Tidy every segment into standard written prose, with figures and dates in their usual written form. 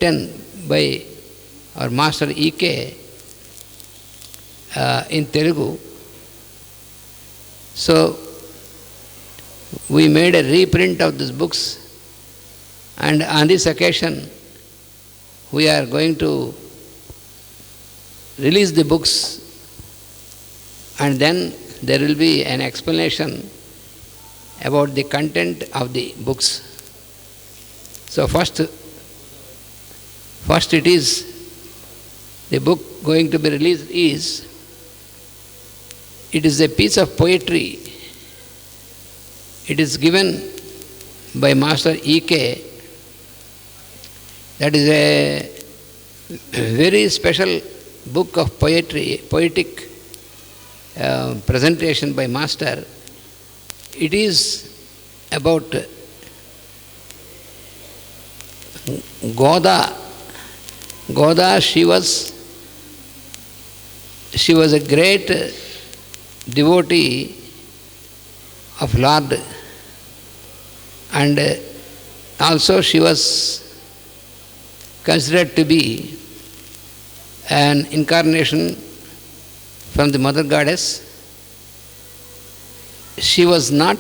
written by our master E.K. In Telugu. So we made a reprint of these books, and on this occasion we are going to release the books, and then there will be an explanation about the content of the books. So first it is, the book going to be released is, it is a piece of poetry. It is given by Master E.K. That is a very special book of poetry, poetic presentation by Master. It is about Goda. Goda, she was a great devotee of Lord, and also she was considered to be an incarnation from the Mother Goddess. She was not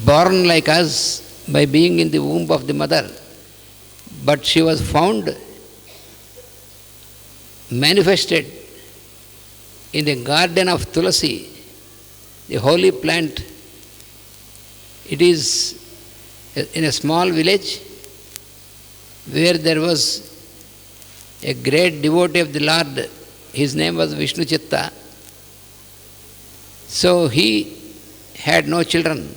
born like us by being in the womb of the mother, but she was found manifested in the garden of Tulasi, the holy plant. It is in a small village where there was a great devotee of the Lord. His name was Vishnu Chitta. So he had no children.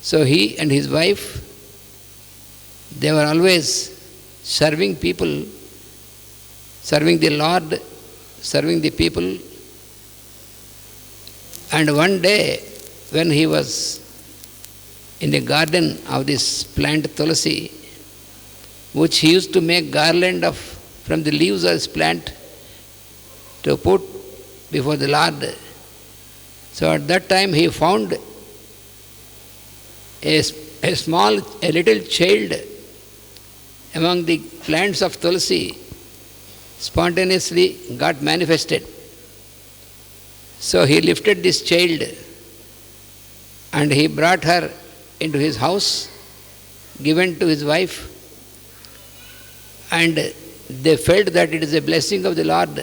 So he and his wife, they were always serving people, serving the Lord, serving the people. And one day, when he was in the garden of this plant Tulasi, which he used to make garland of from the leaves of this plant to put before the Lord. So at that time he found a little child among the plants of Tulasi, spontaneously got manifested. So he lifted this child and he brought her into his house, given to his wife, and they felt that it is a blessing of the Lord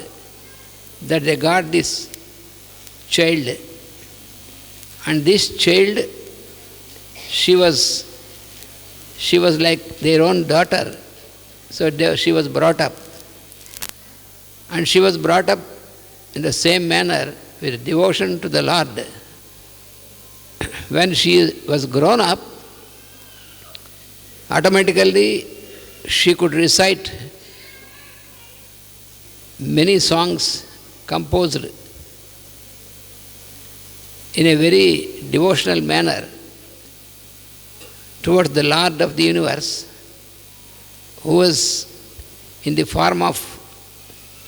that they got this child. And this child, she was like their own daughter. So she was brought up. And she was brought up in the same manner with devotion to the Lord. When she was grown up, automatically she could recite many songs composed in a very devotional manner towards the Lord of the universe, who was in the form of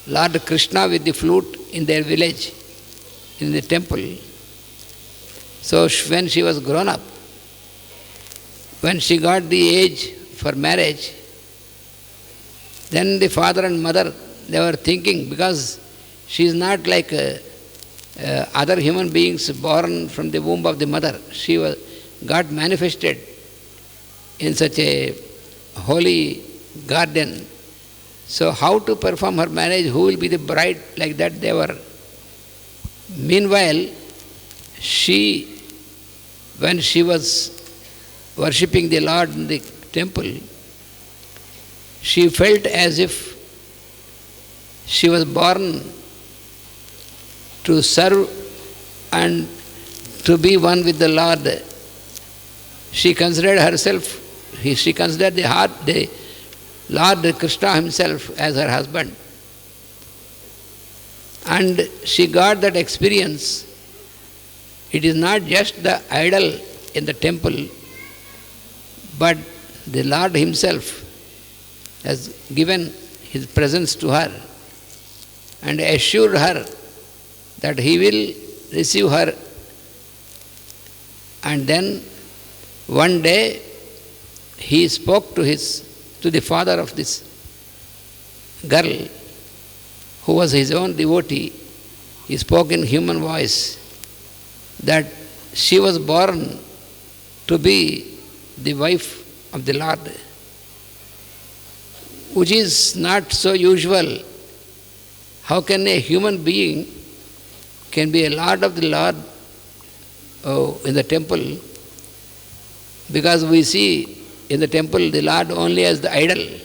Lord Krishna with the flute in their village, in the temple. So when she was grown up, when she got the age for marriage, then the father and mother, they were thinking, because she is not like other human beings born from the womb of the mother. She got manifested in such a holy garden. So how to perform her marriage? Who will be the bride? Like that they were. Meanwhile, when she was worshipping the Lord in the temple, she felt as if she was born to serve and to be one with the Lord. She considered herself, she considered the Lord Krishna himself as her husband. And she got that experience. It is not just the idol in the temple, but the Lord himself has given his presence to her and assured her that he will receive her. And then one day he spoke to the father of this girl, who was his own devotee. He spoke in human voice that she was born to be the wife of the Lord, which is not so usual. How can a human being can be a Lord of the Lord in the temple? Because we see in the temple the Lord only as the idol.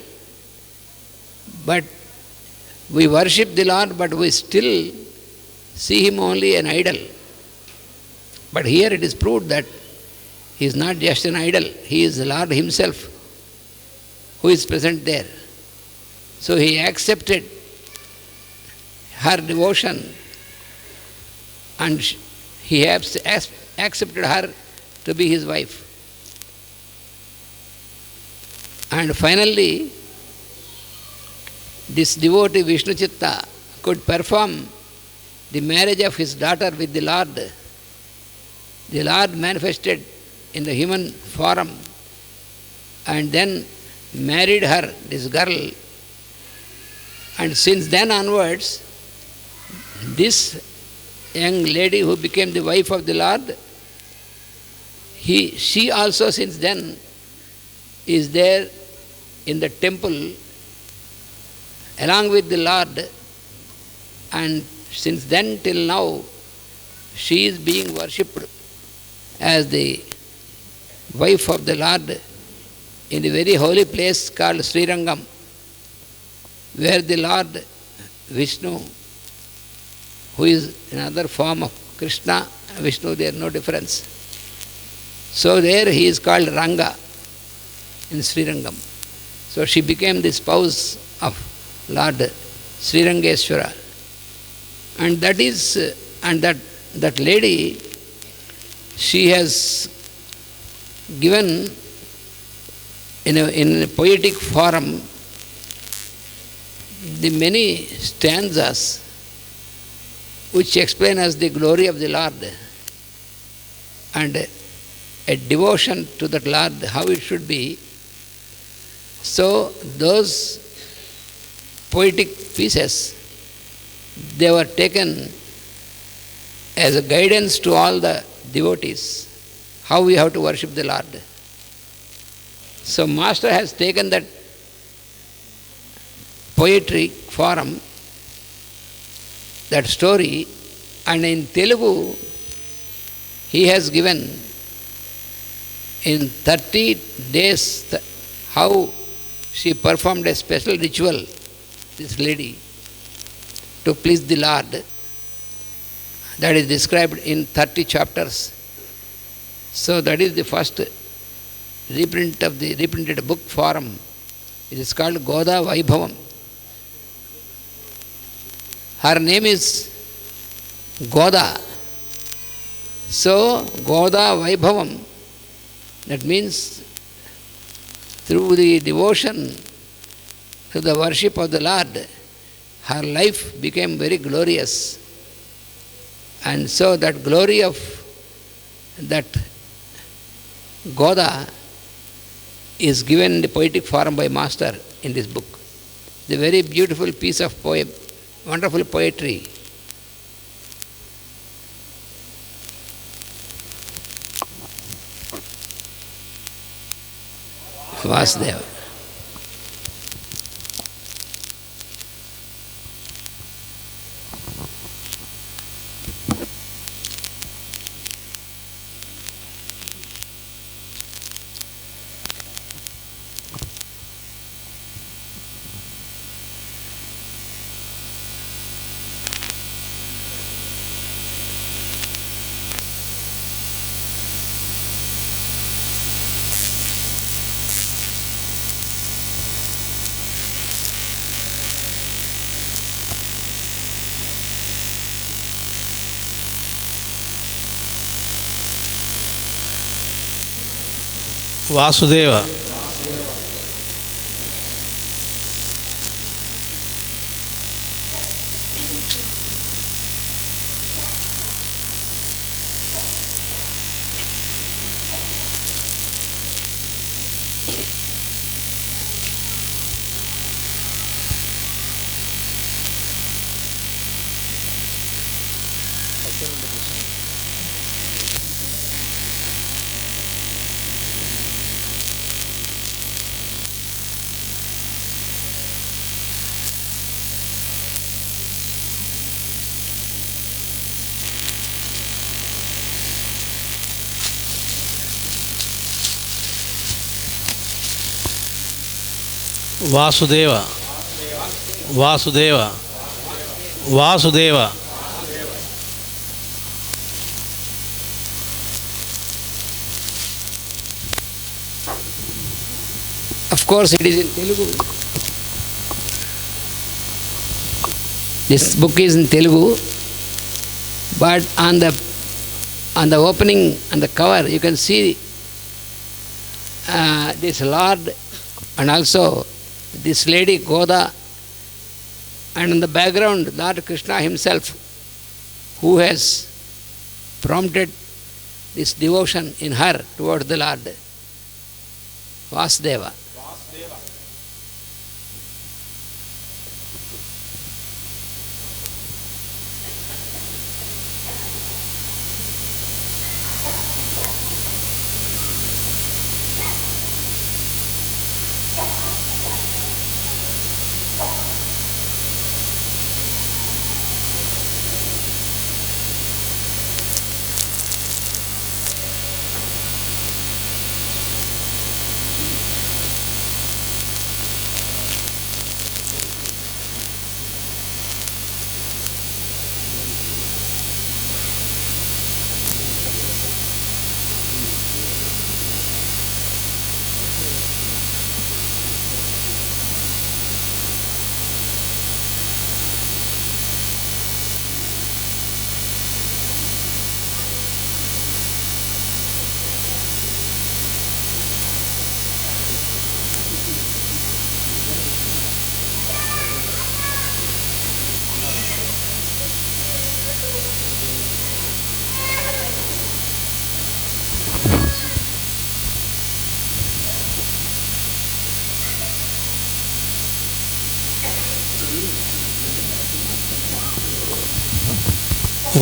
But we worship the Lord, but we still see him only an idol. But here it is proved that he is not just an idol, he is the Lord himself who is present there. So he accepted her devotion and he accepted her to be his wife. And finally, this devotee Vishnu Chitta could perform the marriage of his daughter with the Lord. The Lord manifested in the human form and then married her, this girl. And since then onwards, this young lady who became the wife of the Lord, she also since then is there in the temple along with the Lord, and since then till now she is being worshipped as the wife of the Lord in the very holy place called Srirangam, where the Lord Vishnu, who is another form of Krishna, Vishnu, there is no difference. So there he is called Ranga in Srirangam. So she became the spouse of Lord Srirangeshwara. And that lady, she has given in a poetic form the many stanzas which explain us the glory of the Lord and a devotion to that Lord, how it should be. So those poetic pieces, they were taken as a guidance to all the devotees, how we have to worship the Lord. So Master has taken that poetry form, that story, and in Telugu he has given in 30 days how she performed a special ritual, this lady, to please the Lord. That is described in 30 chapters. So that is the first reprint of the reprinted book form. It is called Goda Vaibhavam. Her name is Goda. So Goda Vaibhavam, that means through the devotion to the worship of the Lord, her life became very glorious. And so that glory of that Goda is given in the poetic form by Master in this book. The very beautiful piece of poem, wonderful poetry. Vasudeva. Vasudeva. Vasudeva Vasudeva Vasudeva Of course, it is in Telugu. This book is in Telugu, but on the opening, on the cover, you can see this Lord and also this lady Goda, and in the background, Lord Krishna himself, who has prompted this devotion in her towards the Lord, Vasudeva.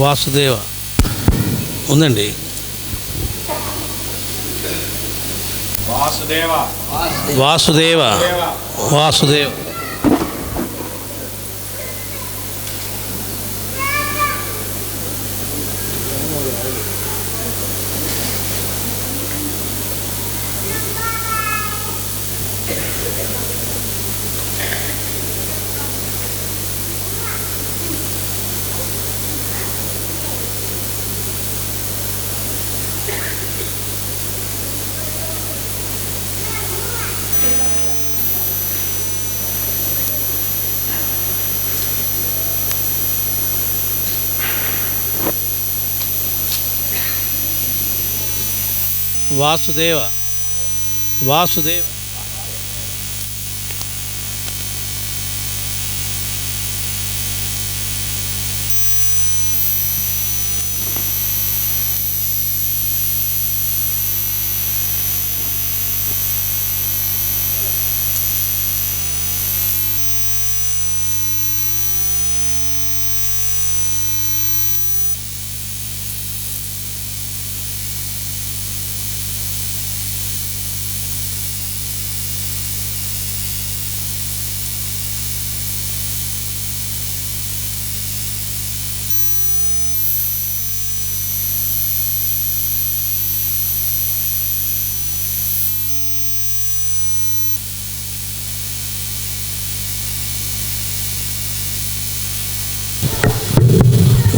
Vasudeva ఉందండి. వాసుదేవ వాసుదేవ వాసుదేవ వాసుదేవ వాసుదేవ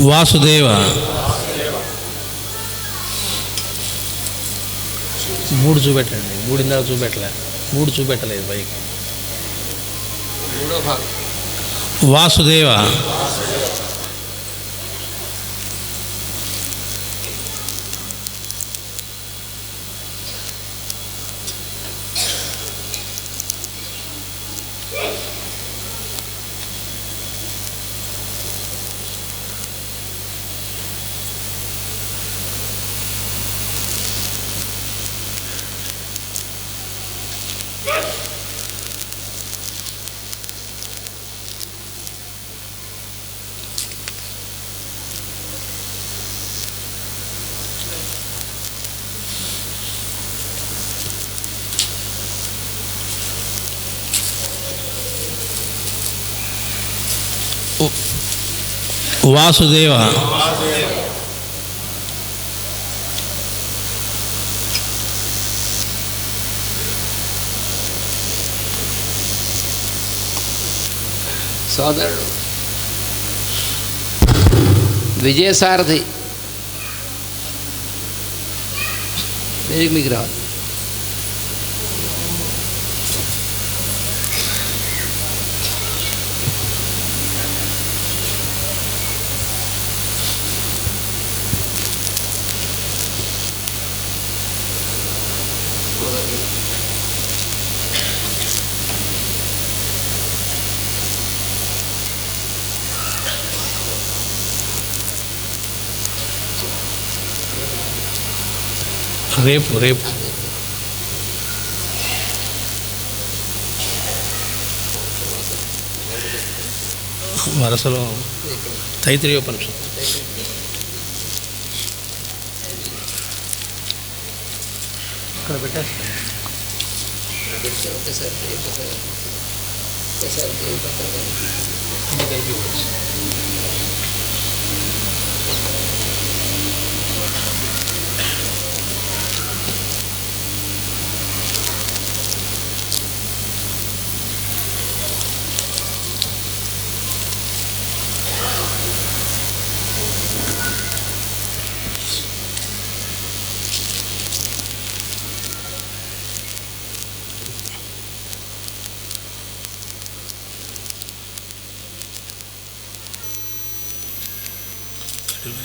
వాసుదేవ. మూడు చూపెట్టండి. మూడు ఇందాక చూపెట్టలే. మూడు చూపెట్టలేదు పైకి. వాసుదేవ వాసుదేవ సోదరుడు విజయసారథి దేనికి మీకు రావాలి. రేపు వరసలో తైత్రీయోపనిషత్తు. ఇక్కడ పెట్టేస్తాను.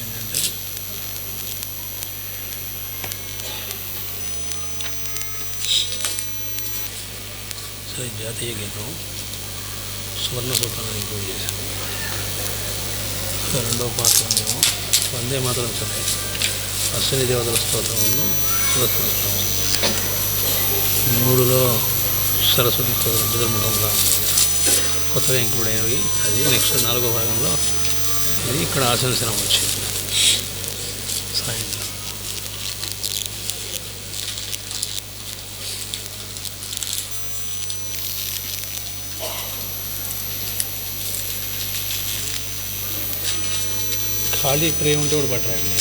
ఏంటంటే సరే జాతీయ గీతం సువర్ణ సూత్రాన్ని ఇంక్లూడ్ చేశాను. రెండో పాటలో మేము వందే మాతరం సరే అశ్విని దేవతల స్తోత్రమును పురస్కరిస్తాము. మూడులో సరస్వతి స్తోత్రం చతుర్ముఖంగా కొత్తగా ఇంక్లూడ్ అయినవి. అది నెక్స్ట్ 4వ భాగంలో ఇది ఇక్కడ ఆశంసనం వచ్చింది సాయంత్రం. ఖాళీ ట్రే ఉంటే కూడా పట్టరండి.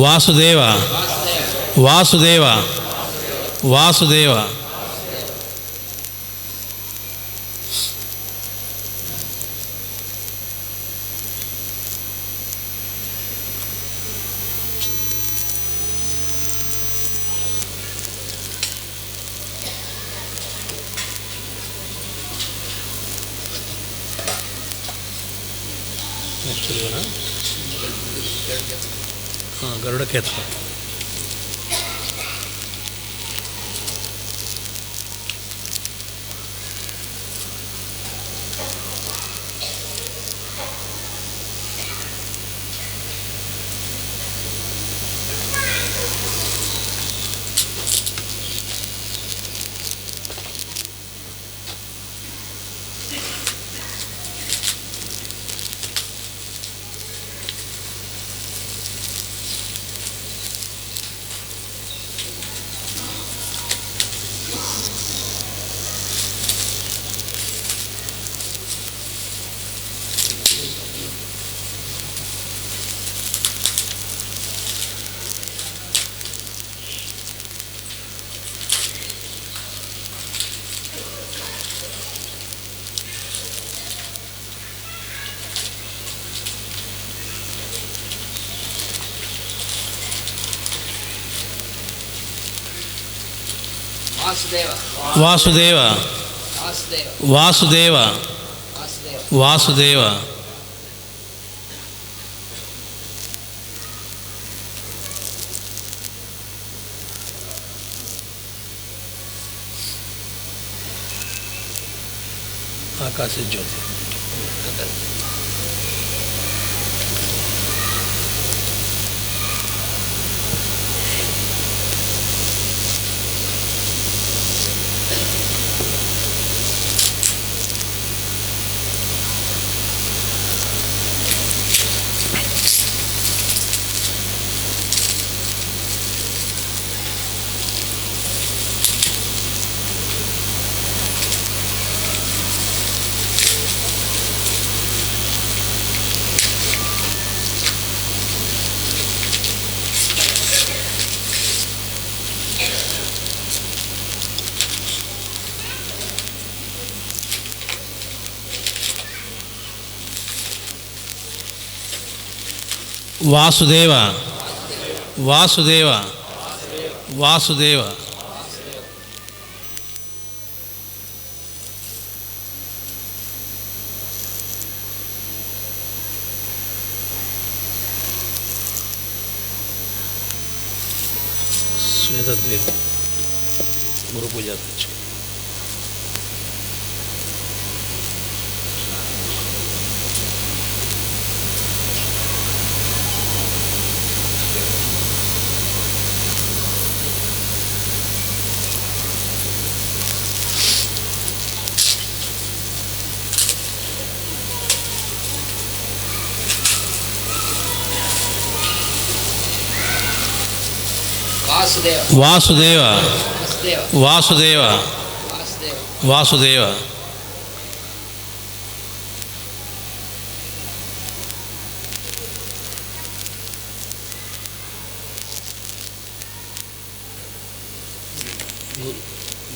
వాసుదేవ వాసుదేవ వాసుదేవ గరుడ కేతనం. వాసుదేవ వాసుదేవ వాసుదేవ ఆకాశ జ్యోతి. వాసుదేవ వాసుదేవ వాసుదేవ శ్వేతద్వీప గురు పూజ వాసుదేవ వాసుదేవ వాసుదేవ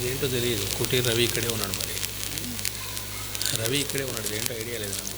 ఏంటో తెలియదు. కుటీర్ రవి ఇక్కడే ఉన్నాడు. మరి రవి ఇక్కడే ఉన్నాడు, ఏంటో ఐడియా లేదు నాకు.